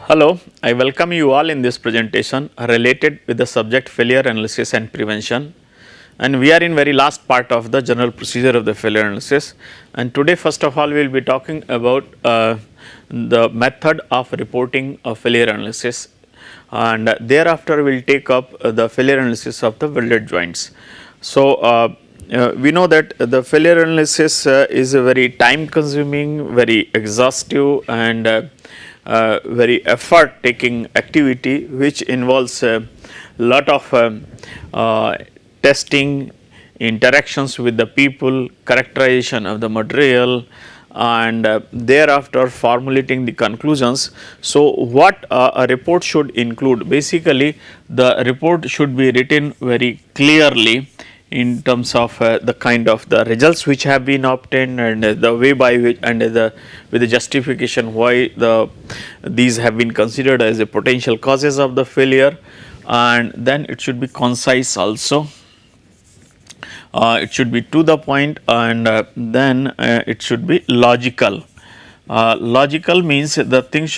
Hello, I welcome you all in this presentation related with the subject failure analysis and prevention, and we are in very last part of the general procedure of the failure analysis. And today first of all we will be talking about the method of reporting of failure analysis, and thereafter we will take up the failure analysis of the welded joints. So, we know that the failure analysis is a very time consuming, very exhaustive and very effort taking activity, which involves a lot of testing, interactions with the people, characterization of the material, and thereafter formulating the conclusions. So, what a report should include? Basically, the report should be written very clearly in terms of the kind of the results which have been obtained, and the way by which, and with the justification why these have been considered as a potential causes of the failure. And then it should be concise also. It should be to the point, and then it should be logical. Logical means the things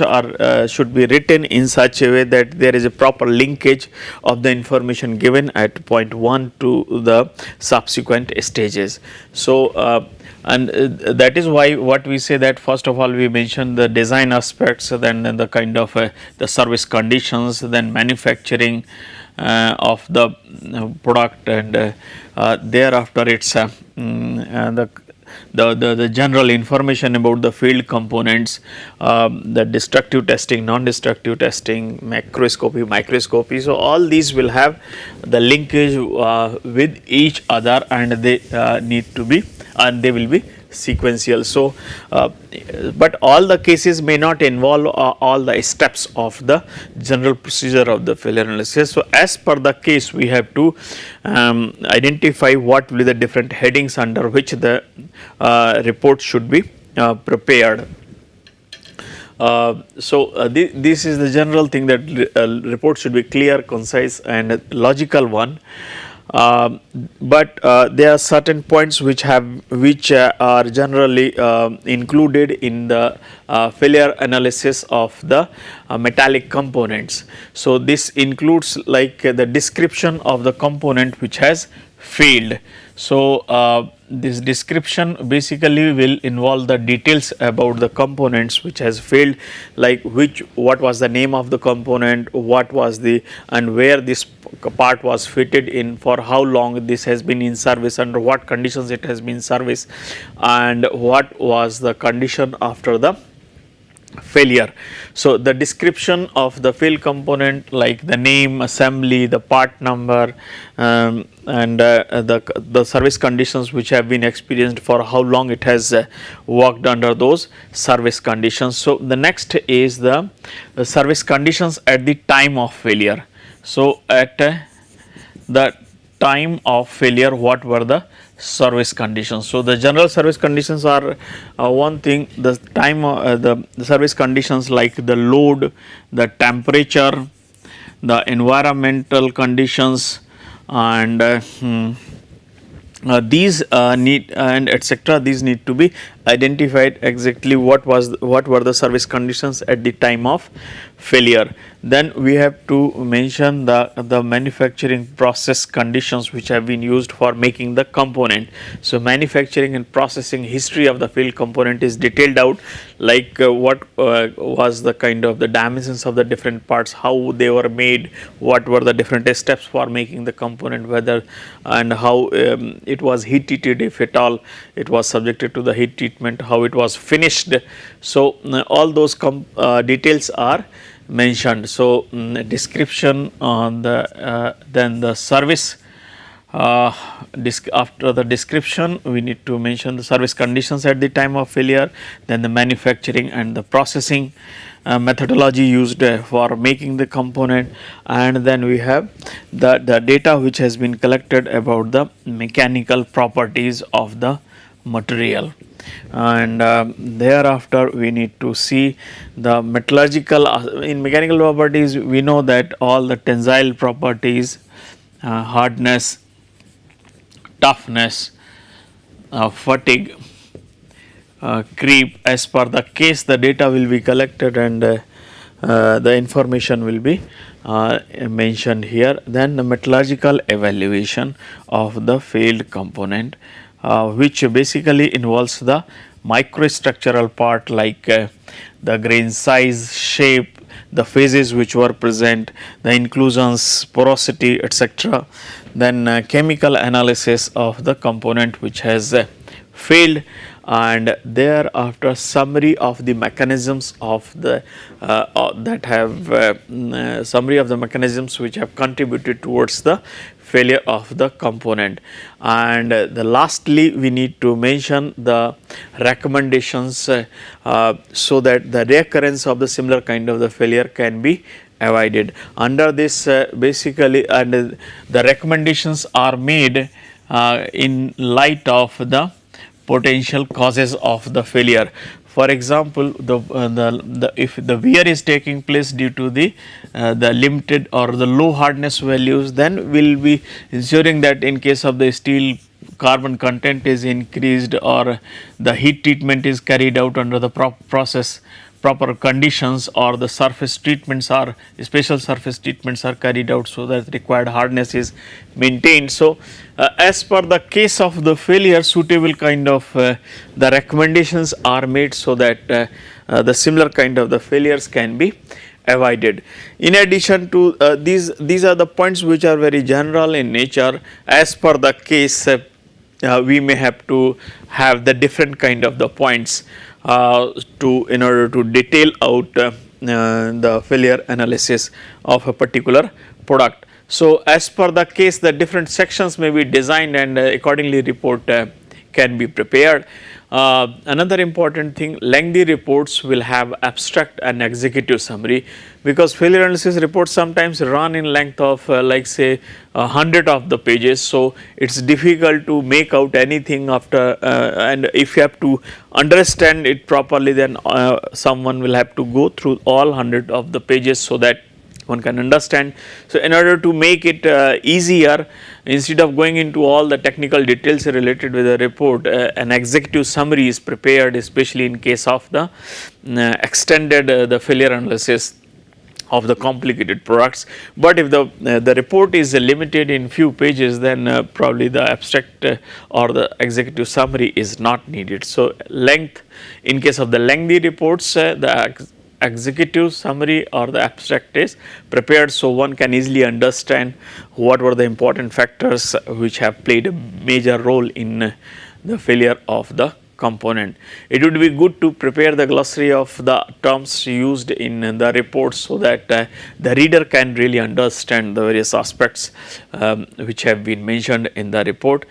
should be written in such a way that there is a proper linkage of the information given at point 1 to the subsequent stages. So, and that is why what we say that first of all we mention the design aspects, then the kind of the service conditions, then manufacturing of the product, and thereafter it is the general information about the field components, the destructive testing, non-destructive testing, macroscopy, microscopy. So, all these will have the linkage with each other, and they need to be, and they will be sequential. So, but all the cases may not involve all the steps of the general procedure of the failure analysis. So, as per the case we have to identify what will be the different headings under which the report should be prepared. This is the general thing that report should be clear, concise and logical one. But there are certain points which are generally included in the failure analysis of the metallic components. So, this includes like the description of the component which has failed. So, this description basically will involve the details about the components which has failed, like what was the name of the component, what was the, and where this part was fitted in, for how long this has been in service, under what conditions it has been serviced, and what was the condition after the failure. So, the description of the failed component, like the name, assembly, the part number, and the service conditions which have been experienced, for how long it has worked under those service conditions. So, the next is the service conditions at the time of failure. So, at the time of failure, what were the service conditions? So, the general service conditions are one thing, the time the service conditions like the load, the temperature, the environmental conditions, and these need and etc. These need to be identified exactly what were the service conditions at the time of failure. Then we have to mention the manufacturing process conditions which have been used for making the component. So, manufacturing and processing history of the failed component is detailed out, like what was the kind of the dimensions of the different parts, how they were made, what were the different steps for making the component, whether and how it was heat treated, if at all it was subjected to the heat treatment, how it was finished. So, all those details are mentioned. So, description on the then the service, after the description we need to mention the service conditions at the time of failure, then the manufacturing and the processing methodology used for making the component, and then we have the data which has been collected about the mechanical properties of the material. And thereafter we need to see the metallurgical, in mechanical properties we know that all the tensile properties, hardness, toughness, fatigue, creep, as per the case the data will be collected, and the information will be mentioned here. Then the metallurgical evaluation of the failed component, which basically involves the microstructural part like the grain size, shape, the phases which were present, the inclusions, porosity, etc. Then chemical analysis of the component which has failed, and thereafter summary of the mechanisms of the summary of the mechanisms which have contributed towards the failure of the component. And the lastly we need to mention the recommendations so that the reoccurrence of the similar kind of the failure can be avoided. Under this basically, and the recommendations are made in light of the potential causes of the failure. For example, if the wear is taking place due to the limited or the low hardness values, then we will be ensuring that in case of the steel, carbon content is increased or the heat treatment is carried out under the proper conditions, or the surface treatments are special surface treatments are carried out so that required hardness is maintained. So, as per the case of the failure, suitable kind of the recommendations are made so that the similar kind of the failures can be avoided. In addition to these are the points which are very general in nature. As per the case, we may have to have the different kind of the points in order to detail out the failure analysis of a particular product. So, as per the case, the different sections may be designed and accordingly report can be prepared. Another important thing, lengthy reports will have abstract and executive summary, because failure analysis reports sometimes run in length of like say 100 of the pages. So, it is difficult to make out anything after and if you have to understand it properly, then someone will have to go through all 100 of the pages so that one can understand. So, in order to make it easier, instead of going into all the technical details related with the report, an executive summary is prepared, especially in case of the extended the failure analysis of the complicated products. But if the report is limited in few pages, then probably the abstract or the executive summary is not needed. So, length, in case of the lengthy reports, the executive summary or the abstract is prepared, so one can easily understand what were the important factors which have played a major role in the failure of the component. It would be good to prepare the glossary of the terms used in the report so that the reader can really understand the various aspects which have been mentioned in the report.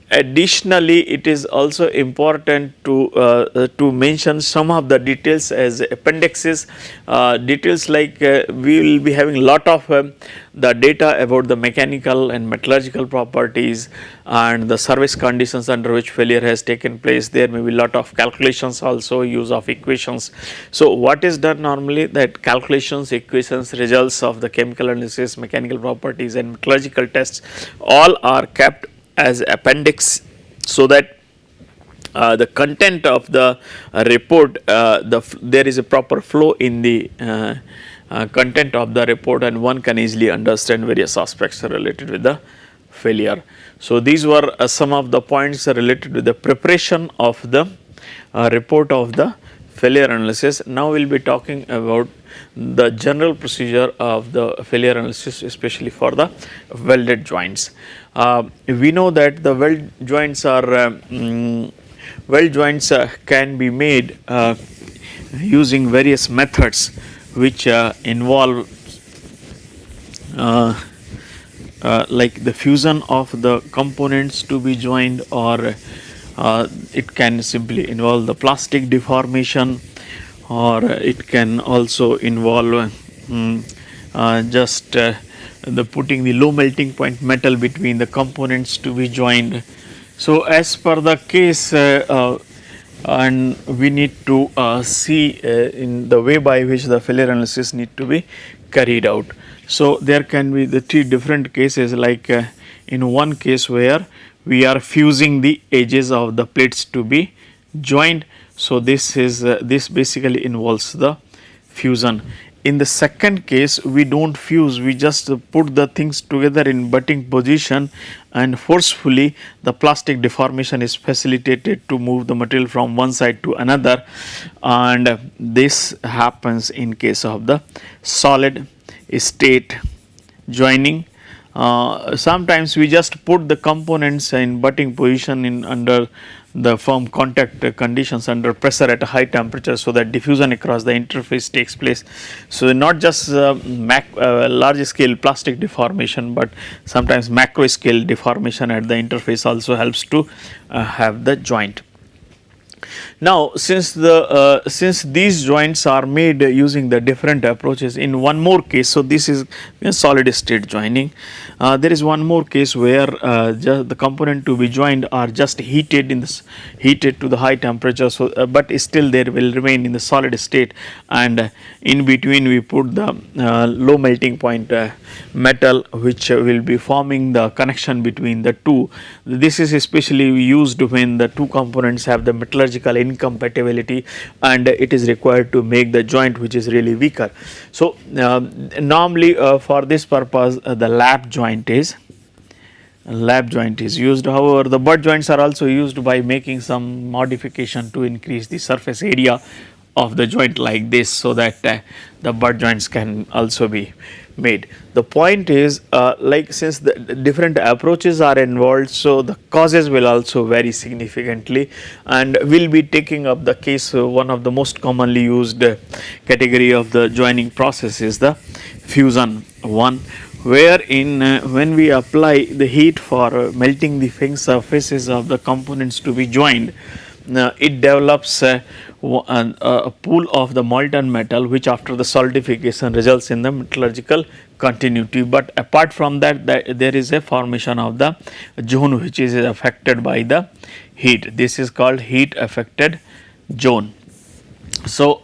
Additionally, it is also important to mention some of the details as appendixes. Details like we will be having lot of the data about the mechanical and metallurgical properties and the service conditions under which failure has taken place. There may be lot of calculations, also use of equations. So, what is done normally, that calculations, equations, results of the chemical analysis, mechanical properties and metallurgical tests all are kept as appendix, so that the content of the report, there is a proper flow in the content of the report, and one can easily understand various aspects related with the failure. So, these were some of the points related to the preparation of the report of the failure analysis. Now, we will be talking about the general procedure of the failure analysis, especially for the welded joints. We know that the weld joints can be made using various methods which involve like the fusion of the components to be joined, or it can simply involve the plastic deformation, or it can also involve just the putting the low melting point metal between the components to be joined. So, as per the case, and we need to see in the way by which the failure analysis need to be carried out. So, there can be the three different cases, like in one case where we are fusing the edges of the plates to be joined. So, this basically involves the fusion. In the second case, we don't fuse, we just put the things together in butting position, and forcefully the plastic deformation is facilitated to move the material from one side to another, and this happens in case of the solid state joining. Sometimes we just put the components in butting position in under the firm contact conditions under pressure at a high temperature, so that diffusion across the interface takes place. So, not just large scale plastic deformation, but sometimes macro scale deformation at the interface also helps to have the joint. Now, since these joints are made using the different approaches, in one more case, so this is a solid state joining. There is one more case where just the component to be joined are just heated to the high temperature. So, but still they will remain in the solid state, and in between we put the low melting point metal, which will be forming the connection between the two. This is especially used when the two components have the metallurgical incompatibility, and it is required to make the joint which is really weaker. So, normally for this purpose the lap joint is used. However, the butt joints are also used by making some modification to increase the surface area of the joint like this, so that the butt joints can also be made. The point is, like, since the different approaches are involved, so the causes will also vary significantly, and we will be taking up the case. One of the most commonly used category of the joining process is the fusion one, wherein when we apply the heat for melting the thin surfaces of the components to be joined, it develops a pool of the molten metal, which after the solidification results in the metallurgical continuity. But apart from that, there is a formation of the zone which is affected by the heat. This is called heat affected zone. So,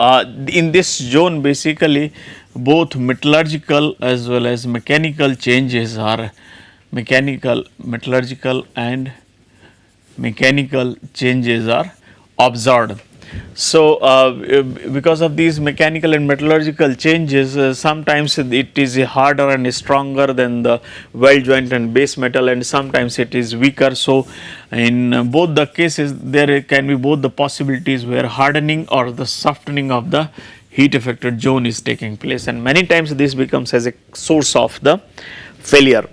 in this zone basically both metallurgical as well as mechanical changes are metallurgical and mechanical changes are observed. So, because of these mechanical and metallurgical changes, sometimes it is harder and stronger than the weld joint and base metal, and sometimes it is weaker. So, in both the cases there can be both the possibilities where hardening or the softening of the heat affected zone is taking place, and many times this becomes as a source of the failure.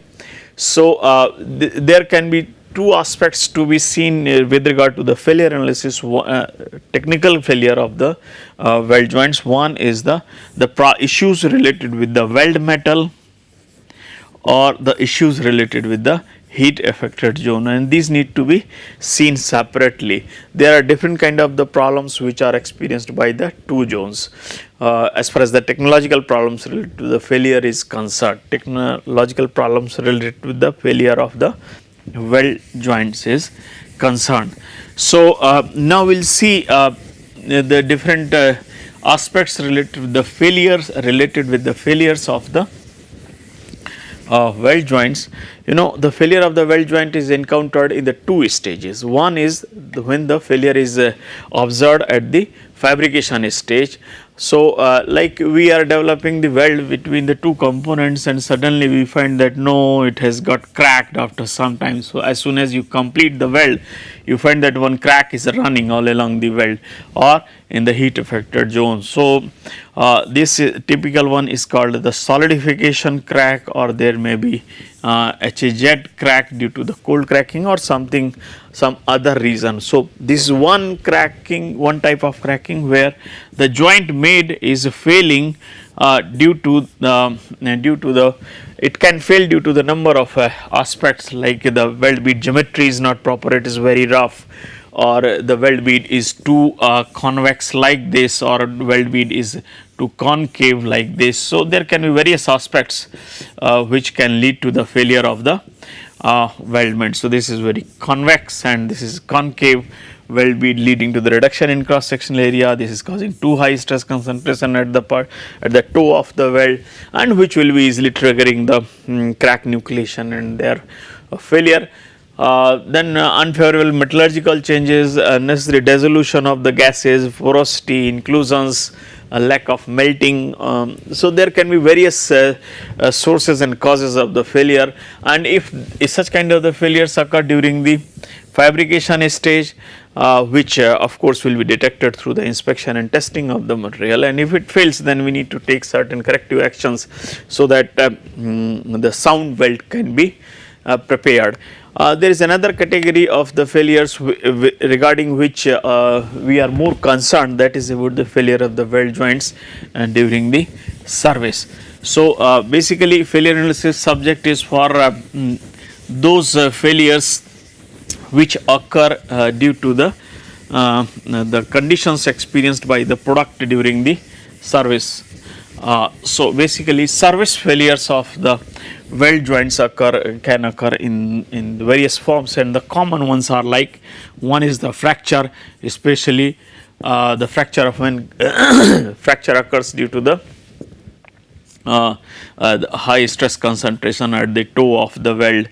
So, there can be two aspects to be seen with regard to the failure analysis. Technical failure of the weld joints. One is the issues related with the weld metal, or the issues related with the heat affected zone, and these need to be seen separately. There are different kind of the problems which are experienced by the two zones. As far as the technological problems related to the failure is concerned, technological problems related to the failure of the weld joints is concerned. So, now we will see the different aspects related to the failures of the weld joints. You know, the failure of the weld joint is encountered in the two stages. One is when the failure is observed at the fabrication stage. So, like we are developing the weld between the two components, and suddenly we find that no, it has got cracked after some time. So, as soon as you complete the weld, you find that one crack is running all along the weld or in the heat affected zone. So, this typical one is called the solidification crack, or there may be HZ crack due to the cold cracking or some other reason. So, this is one type of cracking where the joint made is failing due to the it can fail due to the number of aspects, like the weld bead geometry is not proper, it is very rough, or the weld bead is too convex like this, or weld bead is too concave like this. So, there can be various aspects which can lead to the failure of the weldment. So, this is very convex and this is concave weld bead, leading to the reduction in cross sectional area. This is causing too high stress concentration at the toe of the weld, and which will be easily triggering the crack nucleation and their failure. Then unfavorable metallurgical changes, necessary dissolution of the gases, porosity, inclusions, a lack of melting. So there can be various sources and causes of the failure, and if such kind of the failures occur during the fabrication stage, which of course will be detected through the inspection and testing of the material, and if it fails, then we need to take certain corrective actions so that the sound weld can be prepared. There is another category of the failures regarding which we are more concerned, that is about the failure of the weld joints during the service. So basically failure analysis subject is for those failures which occur due to the conditions experienced by the product during the service. So basically service failures of the weld joints can occur in various forms, and the common ones are like, one is the fracture, especially the fracture of when fracture occurs due to the high stress concentration at the toe of the weld.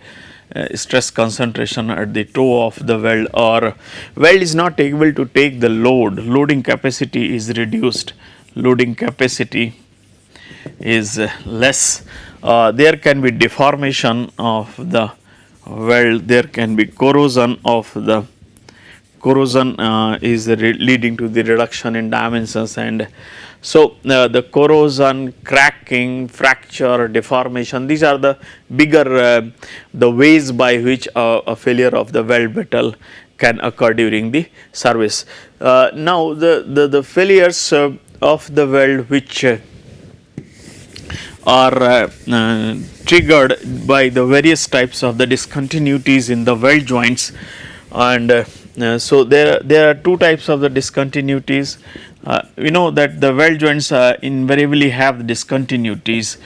Stress concentration at the toe of the weld, or weld is not able to take the loading capacity is reduced, loading capacity is less. There can be deformation of the weld, there can be corrosion of the is leading to the reduction in dimensions, and so the corrosion, cracking, fracture, deformation, these are the bigger the ways by which a failure of the weld metal can occur during the service. Now the failures of the weld which are triggered by the various types of the discontinuities in the weld joints, and so there are two types of the discontinuities. We know that the weld joints invariably have discontinuities.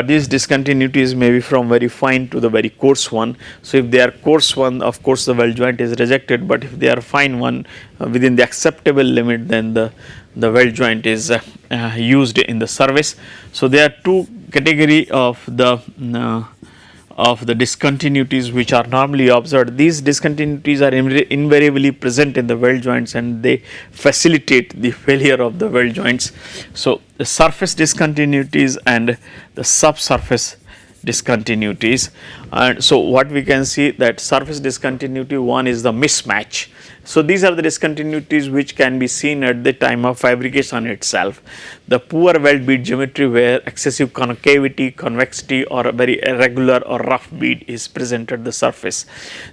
These discontinuities may be from very fine to the very coarse one. So if they are coarse one, of course the weld joint is rejected, but if they are fine one within the acceptable limit, then the weld joint is used in the service. So there are two category of the discontinuities which are normally observed. These discontinuities are invariably present in the weld joints, and they facilitate the failure of the weld joints. So the surface discontinuities and the subsurface discontinuities. And so what we can see, that surface discontinuity one is the mismatch. So these are the discontinuities which can be seen at the time of fabrication itself. The poor weld bead geometry where excessive concavity, convexity, or a very irregular or rough bead is present at the surface.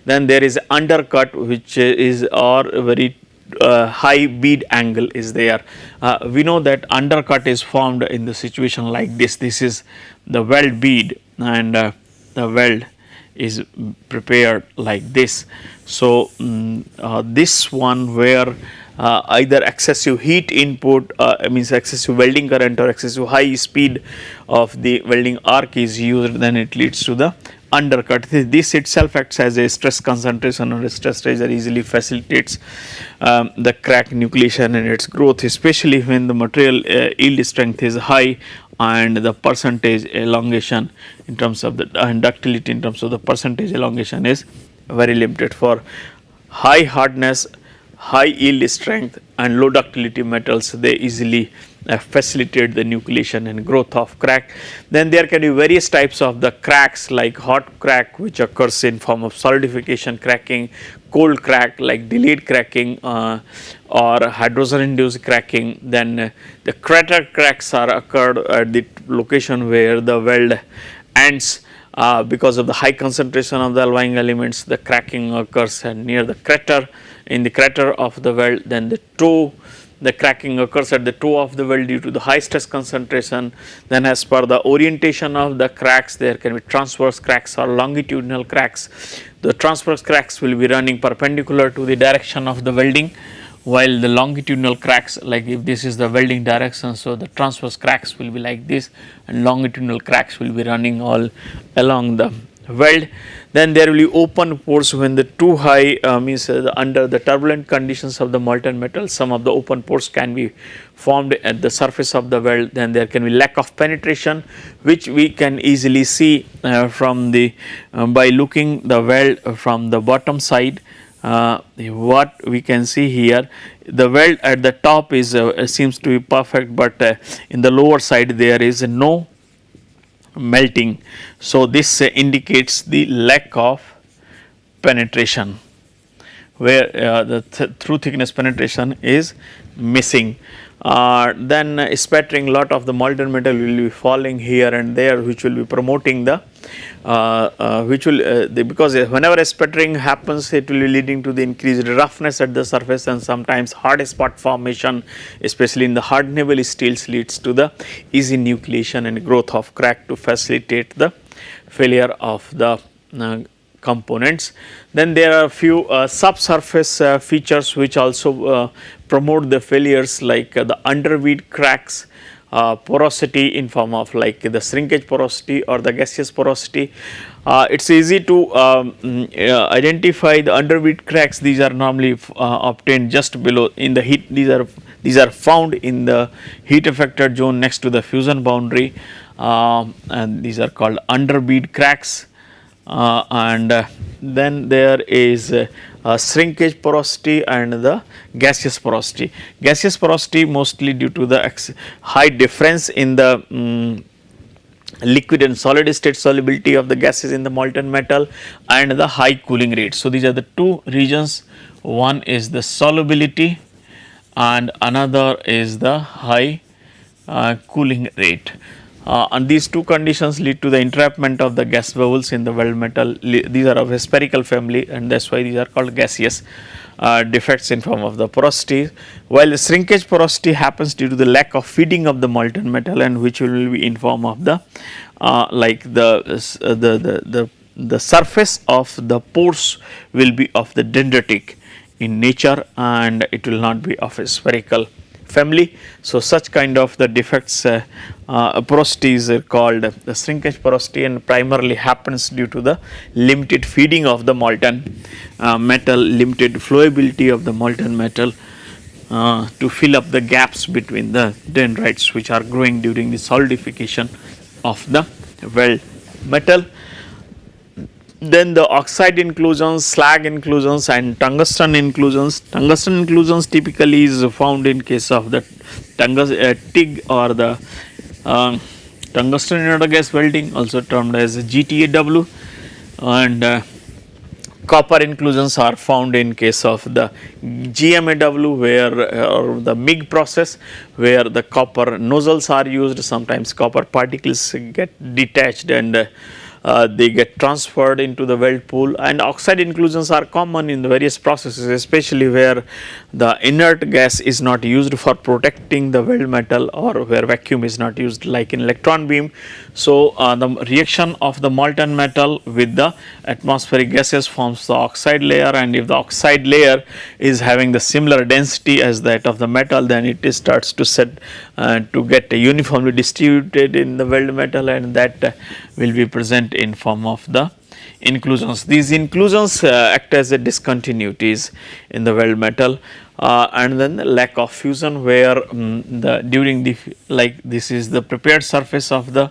Then there is undercut, which is or very high bead angle is there. We know that undercut is formed in the situation like this. This is the weld bead, and the weld is prepared like this. So this one where either excessive heat input means excessive welding current or excessive high speed of the welding arc is used, then it leads to the undercut. This itself acts as a stress concentration or a stress razor, easily facilitates the crack nucleation and its growth, especially when the material yield strength is high and the percentage elongation in terms of the ductility in terms of the percentage elongation is very limited. For high hardness, high yield strength and low ductility metals, they easily facilitate the nucleation and growth of crack. Then there can be various types of the cracks, like hot crack which occurs in form of solidification cracking, cold crack like delayed cracking or hydrogen induced cracking. Then the crater cracks are occurred at the location where the weld ends. Because of the high concentration of the alloying elements, the cracking occurs near the crater, in the crater of the weld. Then the cracking occurs at the toe of the weld due to the high stress concentration. Then as per the orientation of the cracks, there can be transverse cracks or longitudinal cracks. The transverse cracks will be running perpendicular to the direction of the welding, while the longitudinal cracks, like if this is the welding direction, so the transverse cracks will be like this, and longitudinal cracks will be running all along the weld. Then there will be open pores when the too high means under the turbulent conditions of the molten metal, some of the open pores can be formed at the surface of the weld. Then there can be lack of penetration, which we can easily see from the by looking the weld from the bottom side. what we can see here, the weld at the top is seems to be perfect, but in the lower side there is no melting. So, this indicates the lack of penetration, where the through thickness penetration is missing. Then spattering, lot of the molten metal will be falling here and there, which will be promoting the because whenever a spattering happens, it will be leading to the increased roughness at the surface, and sometimes hard spot formation, especially in the hardenable steels, leads to the easy nucleation and growth of crack to facilitate the failure of the components. Then there are a few subsurface features which also promote the failures, like the underweed cracks, porosity in form of like the shrinkage porosity or the gaseous porosity. It is easy to identify the underweed cracks. These are normally obtained just below in the heat. These are found in the heat affected zone next to the fusion boundary, and these are called underbead cracks. Then there is shrinkage porosity and the gaseous porosity. Gaseous porosity mostly due to the high difference in the liquid and solid state solubility of the gases in the molten metal and the high cooling rate. So, these are the two regions. One is the solubility and another is the high cooling rate. And these two conditions lead to the entrapment of the gas bubbles in the weld metal. These are of a spherical family, and that is why these are called gaseous defects in form of the porosity, while the shrinkage porosity happens due to the lack of feeding of the molten metal, and which will be in form of the like the surface of the pores will be of the dendritic in nature, and it will not be of a spherical family. So, such kind of the defects porosities are called the shrinkage porosity, and primarily happens due to the limited feeding of the molten metal, limited flowability of the molten metal to fill up the gaps between the dendrites which are growing during the solidification of the weld metal. Then the oxide inclusions, slag inclusions and tungsten inclusions. Tungsten inclusions typically is found in case of the TIG or the tungsten inert gas welding, also termed as GTAW, and copper inclusions are found in case of the GMAW, where or the MIG process, where the copper nozzles are used. Sometimes copper particles get detached and they get transferred into the weld pool, and oxide inclusions are common in the various processes, especially where the inert gas is not used for protecting the weld metal, or where vacuum is not used, like in electron beam. So, the reaction of the molten metal with the atmospheric gases forms the oxide layer, and if the oxide layer is having the similar density as that of the metal, then it starts to set to get uniformly distributed in the weld metal, and that will be present in form of the inclusions. These inclusions act as a discontinuities in the weld metal, and then the lack of fusion, where during the this is the prepared surface of the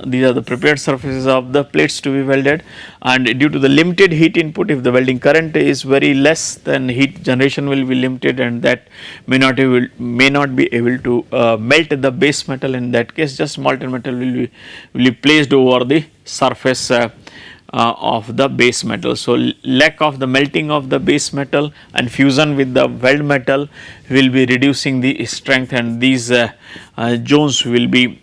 these are the prepared surfaces of the plates to be welded, and due to the limited heat input, if the welding current is very less, then heat generation will be limited, and that may not be able to melt the base metal. In that case, just molten metal will be placed over the surface of the base metal. So, lack of the melting of the base metal and fusion with the weld metal will be reducing the strength, and these zones will be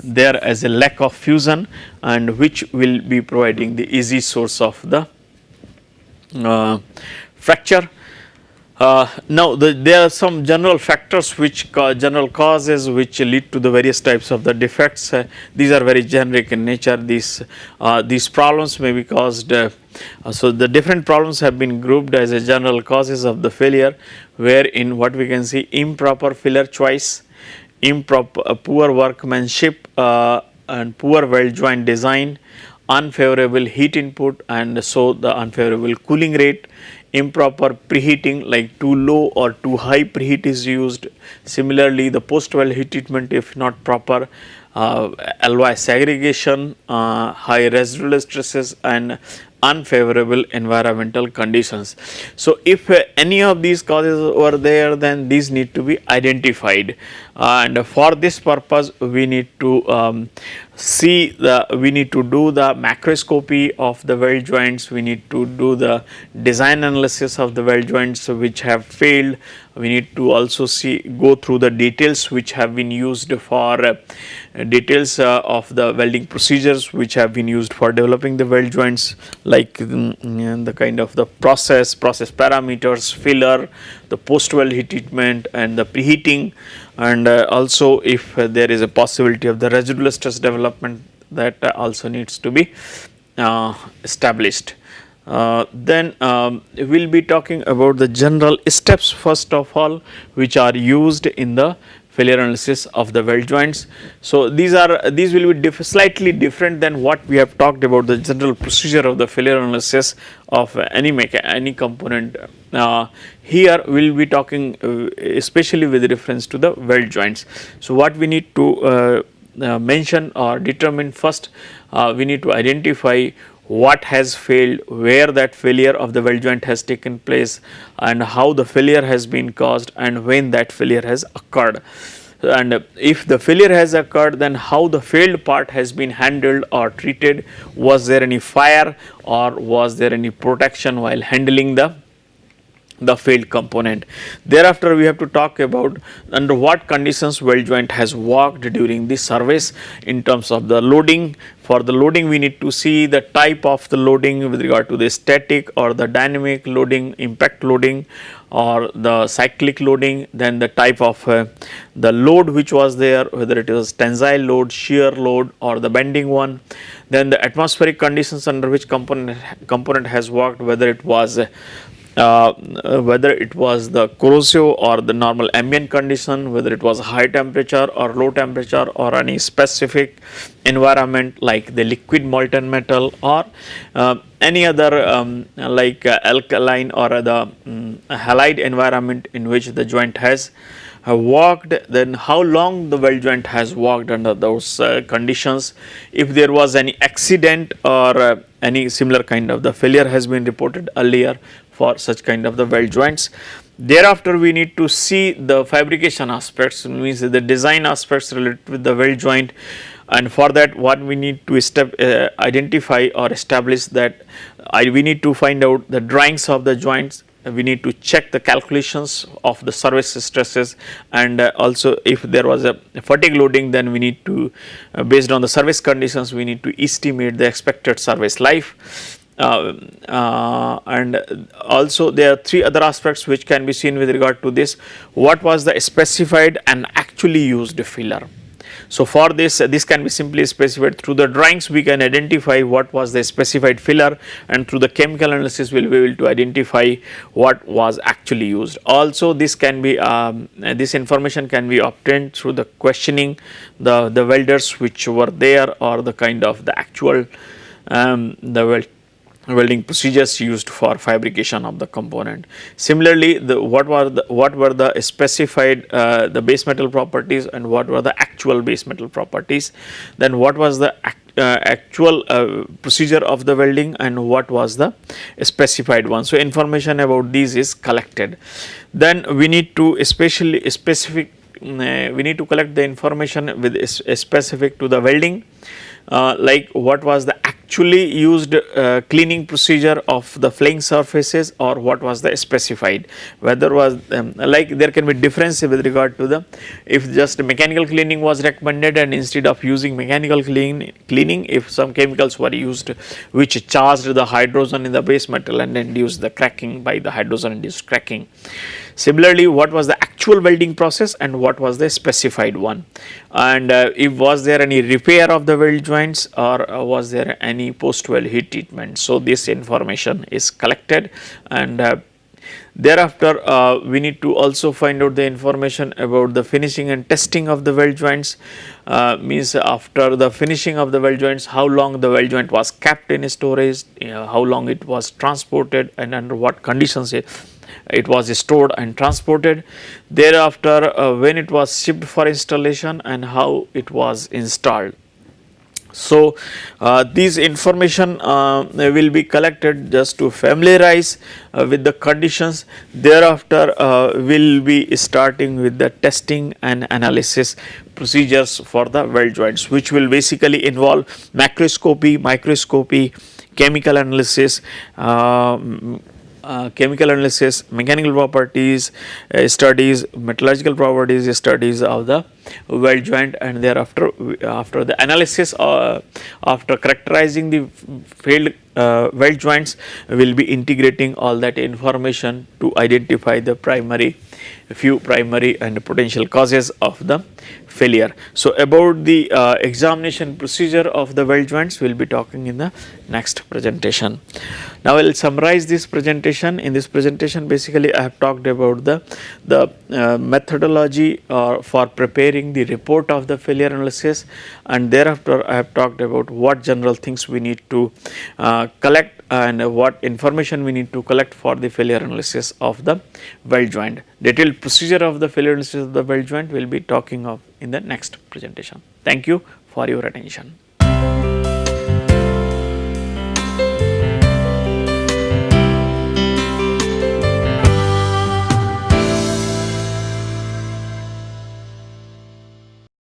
there as a lack of fusion, and which will be providing the easy source of the fracture. Now, there are some general factors which general causes which lead to the various types of the defects. These are very generic in nature. These problems may be caused. So, the different problems have been grouped as a general causes of the failure, wherein what we can see: improper filler choice, poor workmanship, and poor weld joint design, unfavorable heat input, and so the unfavorable cooling rate, improper preheating, like too low or too high preheat is used. Similarly, the post weld heat treatment if not proper, alloy segregation, high residual stresses, and unfavorable environmental conditions. So, if any of these causes were there, then these need to be identified, and for this purpose we need to we need to do the macroscopy of the weld joints, we need to do the design analysis of the weld joints which have failed, we need to also go through the details which have been used for details of the welding procedures which have been used for developing the weld joints, like the kind of the process parameters, filler, the post weld heat treatment and the preheating, and also if there is a possibility of the residual stress development, that also needs to be established. Then we will be talking about the general steps first of all which are used in the failure analysis of the weld joints. So, these will be slightly different than what we have talked about the general procedure of the failure analysis of any component. Here we will be talking especially with reference to the weld joints. So, what we need to mention or determine first, we need to identify what has failed, where that failure of the weld joint has taken place, and how the failure has been caused and when that failure has occurred. And if the failure has occurred, then how the failed part has been handled or treated, was there any fire or was there any protection while handling the failed component. Thereafter, we have to talk about under what conditions weld joint has worked during the service in terms of the loading. For the loading, we need to see the type of the loading with regard to the static or the dynamic loading, impact loading or the cyclic loading, then the type of the load which was there, whether it was tensile load, shear load or the bending one, then the atmospheric conditions under which component has worked, whether it was the corrosive or the normal ambient condition, whether it was high temperature or low temperature or any specific environment like the liquid molten metal or any other like alkaline or the halide environment in which the joint has worked, then how long the weld joint has worked under those conditions, if there was any accident or any similar kind of the failure has been reported earlier for such kind of the weld joints. Thereafter, we need to see the fabrication aspects, means the design aspects related with the weld joint, and for that what we need to identify or establish that we need to find out the drawings of the joints, we need to check the calculations of the service stresses, and also if there was a fatigue loading, then we need to based on the service conditions we need to estimate the expected service life. And also there are three other aspects which can be seen with regard to this. What was the specified and actually used filler? So, for this can be simply specified through the drawings. We can identify what was the specified filler, and through the chemical analysis we will be able to identify what was actually used. Also this can be this information can be obtained through the questioning the welders which were there, or the kind of the actual welding procedures used for fabrication of the component. Similarly, what were the specified the base metal properties and what were the actual base metal properties, then what was the actual procedure of the welding and what was the specified one. So, information about these is collected. Then we need to we need to collect the information with specific to the welding, like what was the actually used cleaning procedure of the flaying surfaces, or what was the specified, whether was like there can be difference with regard to the, if just mechanical cleaning was recommended and instead of using mechanical cleaning, if some chemicals were used which charged the hydrogen in the base metal and induced the cracking by the hydrogen induced cracking. Similarly, what was the actual welding process and what was the specified one, and if was there any repair of the weld joints or was there any post weld heat treatment. So, this information is collected, and thereafter we need to also find out the information about the finishing and testing of the weld joints, means after the finishing of the weld joints, how long the weld joint was kept in storage, how long it was transported and under what conditions it was stored and transported. Thereafter when it was shipped for installation and how it was installed. So, these information will be collected just to familiarize with the conditions. Thereafter, we will be starting with the testing and analysis procedures for the weld joints, which will basically involve macroscopy, microscopy, chemical analysis, mechanical properties studies, metallurgical properties studies of the weld joint, and thereafter after the analysis after characterizing the failed weld joints, we will be integrating all that information to identify the few primary and potential causes of the failure. So, about the examination procedure of the weld joints we will be talking in the next presentation. Now, I will summarize this presentation. In this presentation, basically I have talked about the methodology for preparing the report of the failure analysis, and thereafter I have talked about what general things we need to collect and what information we need to collect for the failure analysis of the weld joint. Detailed procedure of the failure analysis of the weld joint we will be talking of in the next presentation. Thank you for your attention.